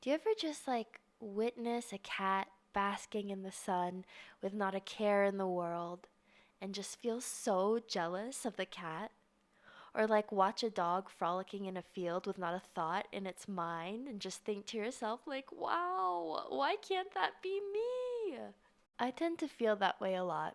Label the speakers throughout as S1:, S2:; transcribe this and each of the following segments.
S1: Do you ever just like witness a cat basking in the sun with not a care in the world and just feel so jealous of the cat? Or like watch a dog frolicking in a field with not a thought in its mind and just think to yourself, like, wow, why can't that be me? I tend to feel that way a lot.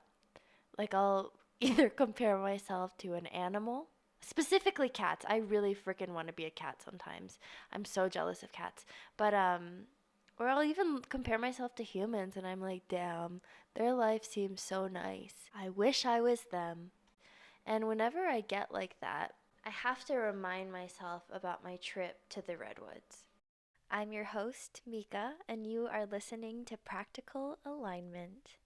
S1: Like, I'll either compare myself to an animal, specifically cats. I really freaking want to be a cat sometimes. I'm so jealous of cats. Or I'll even compare myself to humans and I'm like, damn, their life seems so nice. I wish I was them. And whenever I get like that, I have to remind myself about my trip to the Redwoods. I'm your host, Mika, and you are listening to Practical Alignment.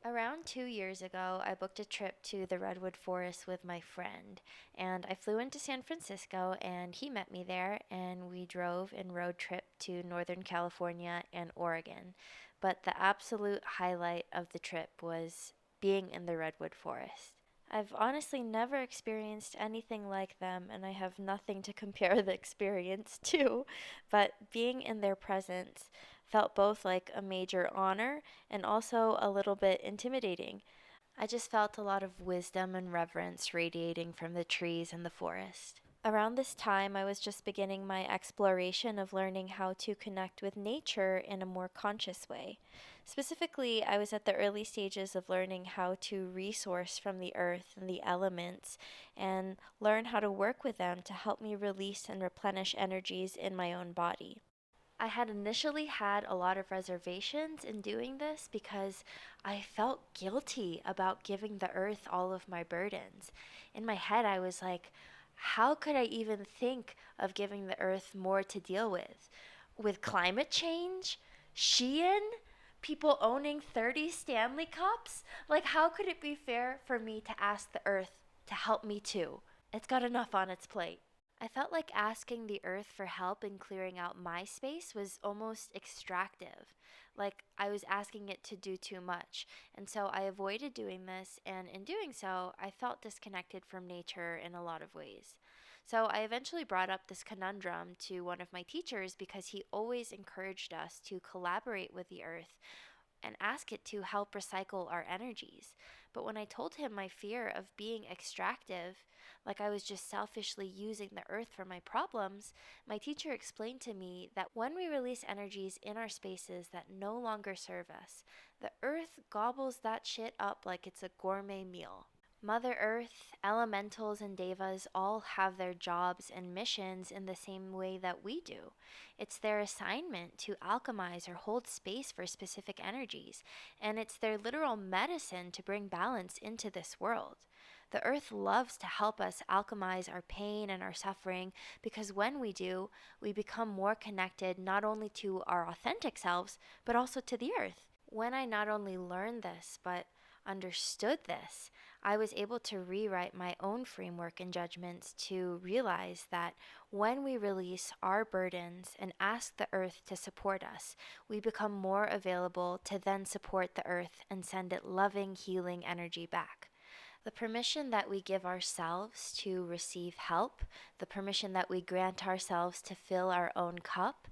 S1: Around 2 years ago, I booked a trip to the Redwood Forest with my friend, and I flew into San Francisco, and he met me there, and we drove and road trip to Northern California and Oregon. But the absolute highlight of the trip was being in the Redwood Forest. I've honestly never experienced anything like them, and I have nothing to compare the experience to, but being in their presence felt both like a major honor and also a little bit intimidating. I just felt a lot of wisdom and reverence radiating from the trees and the forest. Around this time, I was just beginning my exploration of learning how to connect with nature in a more conscious way. Specifically, I was at the early stages of learning how to resource from the earth and the elements and learn how to work with them to help me release and replenish energies in my own body. I had initially had a lot of reservations in doing this because I felt guilty about giving the earth all of my burdens. In my head, I was like, how could I even think of giving the earth more to deal with? With climate change? Shein? People owning 30 Stanley Cups? Like, how could it be fair for me to ask the earth to help me too? It's got enough on its plate. I felt like asking the earth for help in clearing out my space was almost extractive. Like I was asking it to do too much. And so I avoided doing this, and in doing so, I felt disconnected from nature in a lot of ways. So I eventually brought up this conundrum to one of my teachers because he always encouraged us to collaborate with the earth and ask it to help recycle our energies. But when I told him my fear of being extractive, like I was just selfishly using the earth for my problems, my teacher explained to me that when we release energies in our spaces that no longer serve us, the earth gobbles that shit up like it's a gourmet meal. Mother Earth, elementals, and devas all have their jobs and missions in the same way that we do. It's their assignment to alchemize or hold space for specific energies, and it's their literal medicine to bring balance into this world. The earth loves to help us alchemize our pain and our suffering because when we do, we become more connected not only to our authentic selves, but also to the earth. When I not only learned this, but understood this, I was able to rewrite my own framework and judgments to realize that when we release our burdens and ask the earth to support us, we become more available to then support the earth and send it loving, healing energy back. The permission that we give ourselves to receive help, the permission that we grant ourselves to fill our own cup,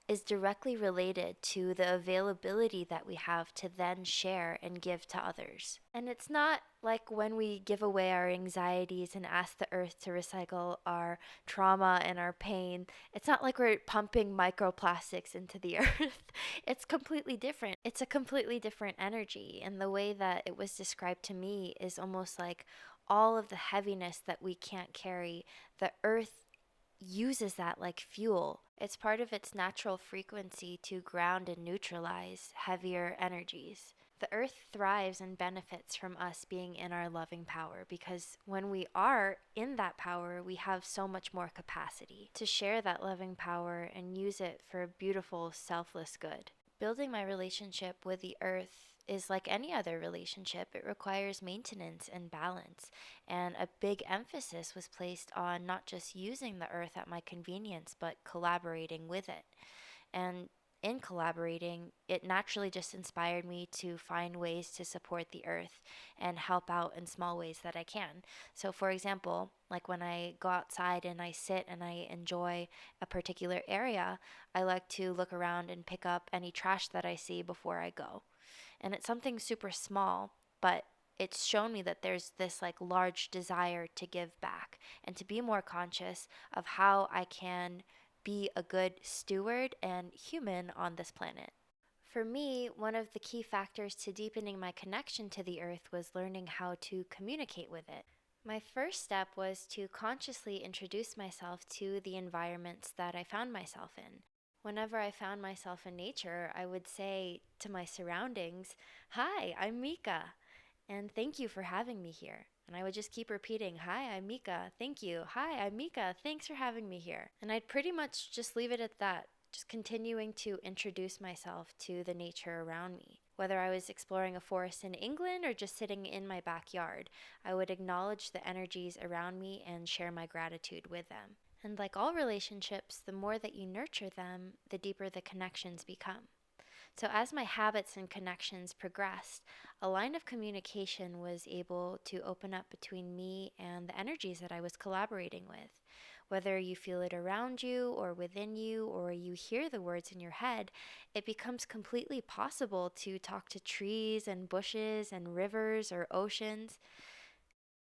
S1: is directly related to the availability that we have to then share and give to others. And it's not like when we give away our anxieties and ask the earth to recycle our trauma and our pain, it's not like we're pumping microplastics into the earth. It's completely different. It's a completely different energy. And the way that it was described to me is almost like all of the heaviness that we can't carry, the earth uses that like fuel. It's part of its natural frequency to ground and neutralize heavier energies. The earth thrives and benefits from us being in our loving power because when we are in that power, we have so much more capacity to share that loving power and use it for beautiful, selfless good. Building my relationship with the earth is like any other relationship. It requires maintenance and balance. And a big emphasis was placed on not just using the earth at my convenience, but collaborating with it. And in collaborating, it naturally just inspired me to find ways to support the earth and help out in small ways that I can. So, for example, like when I go outside and I sit and I enjoy a particular area, I like to look around and pick up any trash that I see before I go. And it's something super small, but it's shown me that there's this like large desire to give back and to be more conscious of how I can be a good steward and human on this planet. For me, one of the key factors to deepening my connection to the earth was learning how to communicate with it. My first step was to consciously introduce myself to the environments that I found myself in. Whenever I found myself in nature, I would say to my surroundings, "Hi, I'm Mika, and thank you for having me here." And I would just keep repeating, "Hi, I'm Mika, thank you. Hi, I'm Mika, thanks for having me here." And I'd pretty much just leave it at that, just continuing to introduce myself to the nature around me. Whether I was exploring a forest in England or just sitting in my backyard, I would acknowledge the energies around me and share my gratitude with them. And like all relationships, the more that you nurture them, the deeper the connections become. So, as my habits and connections progressed, a line of communication was able to open up between me and the energies that I was collaborating with. Whether you feel it around you or within you, or you hear the words in your head, it becomes completely possible to talk to trees and bushes and rivers or oceans.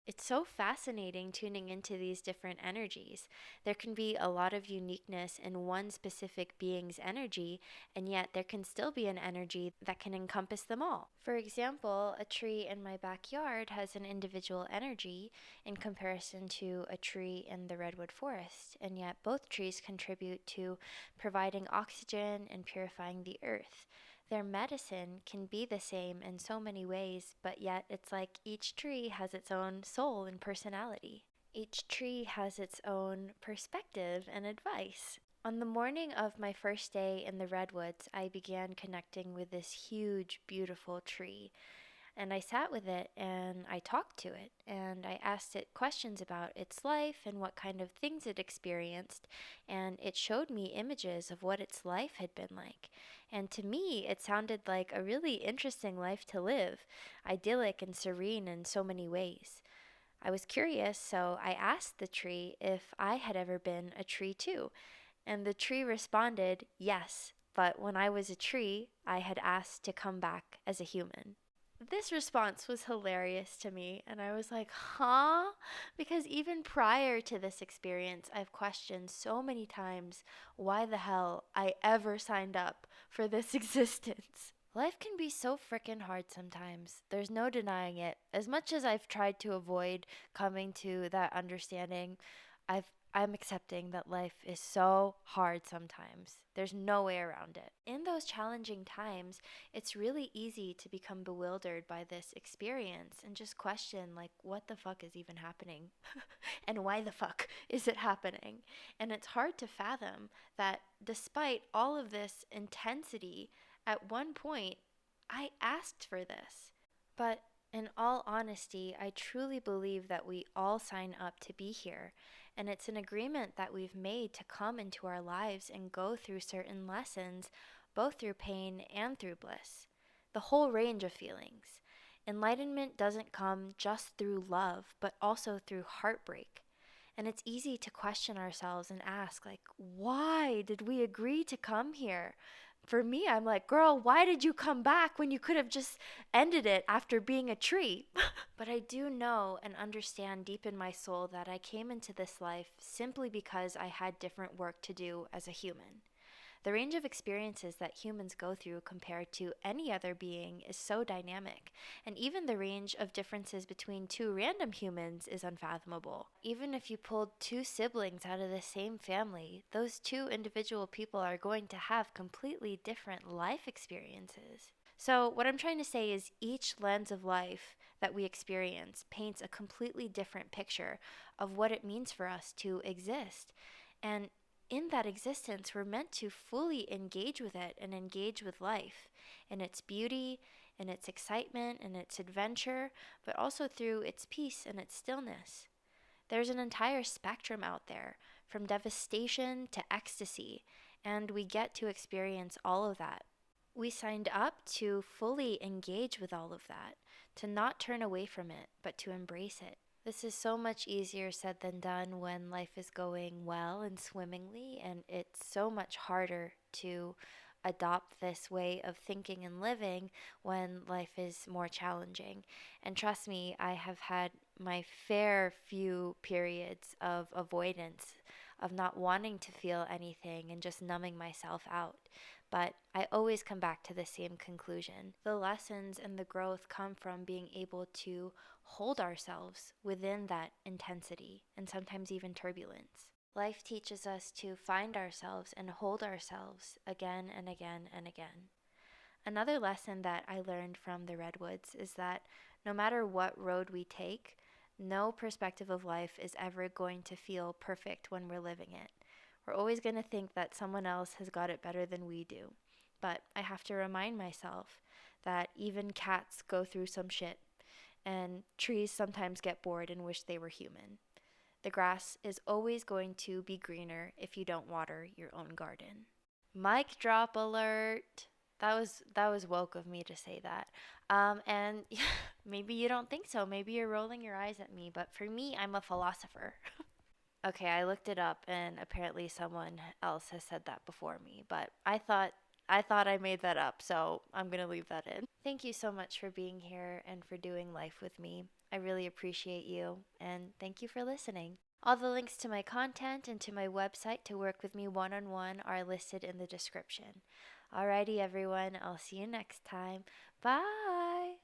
S1: It's so fascinating tuning into these different energies. There can be a lot of uniqueness in one specific being's energy, and yet there can still be an energy that can encompass them all. For example, a tree in my backyard has an individual energy in comparison to a tree in the redwood forest, and yet both trees contribute to providing oxygen and purifying the earth. Their medicine can be the same in so many ways, but yet it's like each tree has its own soul and personality. Each tree has its own perspective and advice. On the morning of my first day in the redwoods, I began connecting with this huge, beautiful tree. And I sat with it and I talked to it and I asked it questions about its life and what kind of things it experienced. And it showed me images of what its life had been like. And to me, it sounded like a really interesting life to live, idyllic and serene in so many ways. I was curious, so I asked the tree if I had ever been a tree too. And the tree responded, yes, but when I was a tree, I had asked to come back as a human. This response was hilarious to me, and I was like, huh? Because even prior to this experience, I've questioned so many times why the hell I ever signed up for this existence. Life can be so frickin' hard sometimes. There's no denying it. As much as I've tried to avoid coming to that understanding, I'm accepting that life is so hard sometimes. There's no way around it. In those challenging times, it's really easy to become bewildered by this experience and just question, like, what the fuck is even happening? And why the fuck is it happening? And it's hard to fathom that despite all of this intensity, at one point, I asked for this. But in all honesty, I truly believe that we all sign up to be here. And it's an agreement that we've made to come into our lives and go through certain lessons, both through pain and through bliss. The whole range of feelings. Enlightenment doesn't come just through love, but also through heartbreak. And it's easy to question ourselves and ask, like, why did we agree to come here? For me, I'm like, girl, why did you come back when you could have just ended it after being a tree? But I do know and understand deep in my soul that I came into this life simply because I had different work to do as a human. The range of experiences that humans go through compared to any other being is so dynamic, and even the range of differences between two random humans is unfathomable. Even if you pulled two siblings out of the same family, those two individual people are going to have completely different life experiences. So, what I'm trying to say is each lens of life that we experience paints a completely different picture of what it means for us to exist. And in that existence, we're meant to fully engage with it and engage with life in its beauty, in its excitement, and its adventure, but also through its peace and its stillness. There's an entire spectrum out there, from devastation to ecstasy, and we get to experience all of that. We signed up to fully engage with all of that, to not turn away from it, but to embrace it. This is so much easier said than done when life is going well and swimmingly, and it's so much harder to adopt this way of thinking and living when life is more challenging. And trust me, I have had my fair few periods of avoidance, of not wanting to feel anything and just numbing myself out. But I always come back to the same conclusion. The lessons and the growth come from being able to hold ourselves within that intensity and sometimes even turbulence. Life teaches us to find ourselves and hold ourselves again and again and again. Another lesson that I learned from the Redwoods is that no matter what road we take, no perspective of life is ever going to feel perfect when we're living it. We're always going to think that someone else has got it better than we do. But I have to remind myself that even cats go through some shit, and trees sometimes get bored and wish they were human. The grass is always going to be greener if you don't water your own garden. Mic drop alert. That was woke of me to say that. And maybe you don't think so. Maybe you're rolling your eyes at me, but for me, I'm a philosopher. Okay, I looked it up and apparently someone else has said that before me, but I thought I made that up, so I'm going to leave that in. Thank you so much for being here and for doing life with me. I really appreciate you, and thank you for listening. All the links to my content and to my website to work with me one on one are listed in the description. Alrighty, everyone, I'll see you next time. Bye!